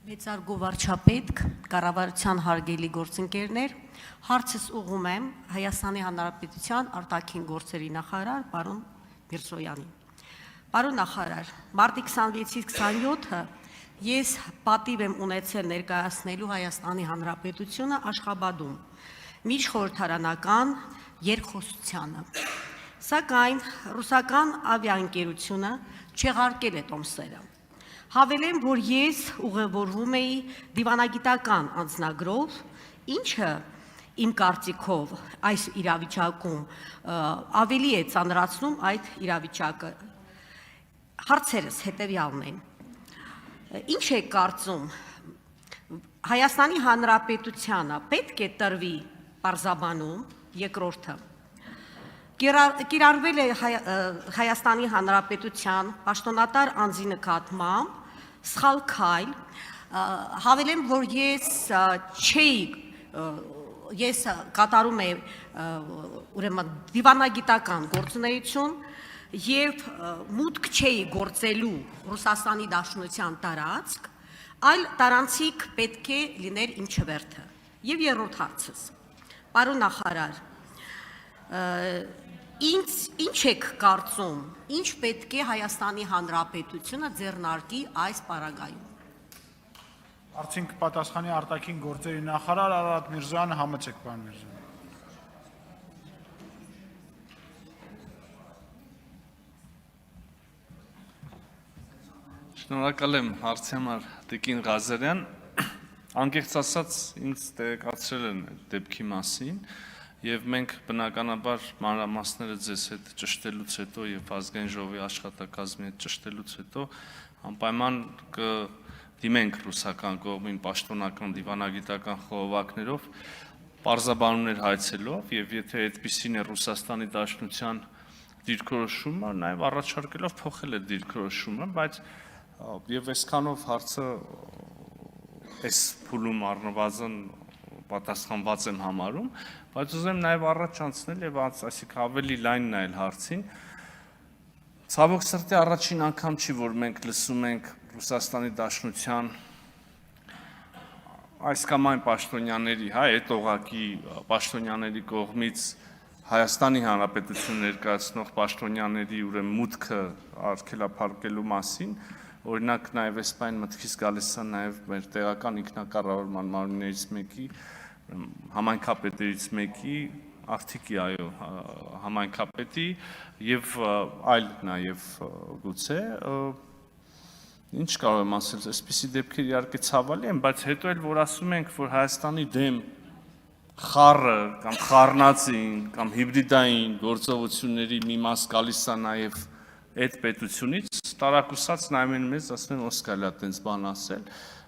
Մեծարգո վարչապետ, կառավարության հարգելի գործընկերներ, հարցս ուղղում եմ Հայաստանի Հանրապետության արտաքին գործերի նախարար պարոն Միրզոյանին։ Պարոն նախարար, մարտի 26-ից 27-ը ես պատիվ եմ ունեցել ներկայացնելու Հայաստանի Հանրապետությունը Աշխաբադում միջխորհրդարանական երկխոսությանը։ Սակայն ռուսական ավիաընկերությունը չեղարկել է տոմսերը։ Հավելեմ, որ ես ուղևորվում էի դիվանագիտական անձնագրով, ինչը իմ կարծիքով այս իրավիճակում ավելի է ծանրացնում այդ իրավիճակը։ Հարցերս հետևյալն են. Ինչ է կարծում Հայաստանի Հանրապետությանը պետք է տրվի պարզաբանում, երկրորդը կիրառվել է Հայաստանի Հանրապետության պաշտոնատար անձի նկատմամբ սխալ քայլ, հավելեմ, որ ես կատարում եմ ուրեմն դիվանագիտական գործունեություն եւ մուտք չէի գործելու Ռուսաստանի Դաշնության տարածք, այլ տարանցիկ պետք է լիներ իմ չվերթը։ Եվ երրորդ հարցս, պարոն նախարար, ինչ եք կարծում, ինչ պետք է Հայաստանի Հանրապետությունը ձեռնարկի այս պարագայում։ Արդյունք պատասխանի արտաքին գործերի նախարար Արարատ Միրզոյանը, համեցեք պարոն Միրզոյան։ Շնորհակալ եմ հարցի համար Տիկին Ղազարյան, անկեղծ ասած ինձ տեղեկացրել են դեպքի մասին եւ մենք բնականաբար մանրամասները ձեզ հետ ճշտելուց հետո եւ ազգային ժողովի աշխատակազմի հետ ճշտելուց հետո անպայման կդիմենք ռուսական կողմին պաշտոնական դիվանագիտական խողովակներով պարզաբանումներ հայցելով եւ եթե այդպիսին է Ռուսաստանի Դաշնության դիրքորոշումը, նաեւ առաջարկելով փոխել այդ դիրքորոշումը, բայց եւ այսքանով հարցը այս փուլում առնվազն պատասխանված եմ համարում, բայց ուզեմ նաև առաջ անցնել եւ այսինքն ավելի լայն նայել հարցին։ Ցավոք սրտի առաջին անգամ չի, որ մենք լսում ենք Ռուսաստանի Դաշնության այս կամ այն պաշտոնյաների, այդ օղակի պաշտոնյաների կողմից Հայաստանի Հանրապետություն ներկայացնող պաշտոնյաների ուրեմն մուտքը արգելափակելու մասին, օրինակ նաև այս բան մտքից գալիս է նաև մեր տեղական ինքնակառավարման մարմիններից մեկի համայնքապետերից մեկի արտիկի, այո, համայնքապետի եւ այլ նաեւ գուցե ինչ կարող եմ ասել, այսպիսի դեպքեր իհարկե ցավալի են, բայց հետո էլ որ ասում ենք, որ Հայաստանի դեմ խառը կամ խառնածին կամ հիբրիդային գործողությունների մի մաս գալիս է նաեւ այդ պետությունից, տարակուսած նայում են մեզ, ասում են ոսկալի է այդպես բան ասել։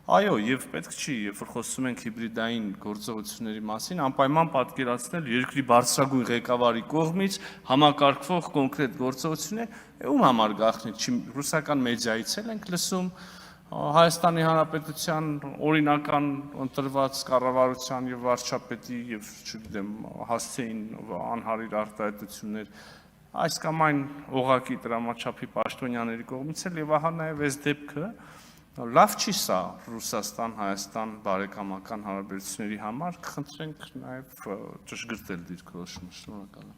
Այո, եւ պետք չի, երբ որ խոսում ենք հիբրիդային գործողությունների մասին, անպայման պատկերացնել երկրի բարձրագույն ղեկավարի կողմից համակարգվող կոնկրետ գործողություններ, ում համար գաղտնիք չի, ռուսական մեդիայից էլ ենք լսում, Հայաստանի Հանրապետության օրինական ընտրված կառավարության եւ վարչապետի եւ չգիտեմ հասցեին անհարիր արտահայտություններ այս կամ այն օղակի դրամաչափի պաշտոնյաների կողմից էլ եւ ահա նաեւ այս դեպքը լավ չի սա Ռուսաստան-Հայաստան բարեկամական հարաբերությունների համար, կխնդրենք նաև ճշգրտել դիրքորոշումը, շնորհակալ եմ։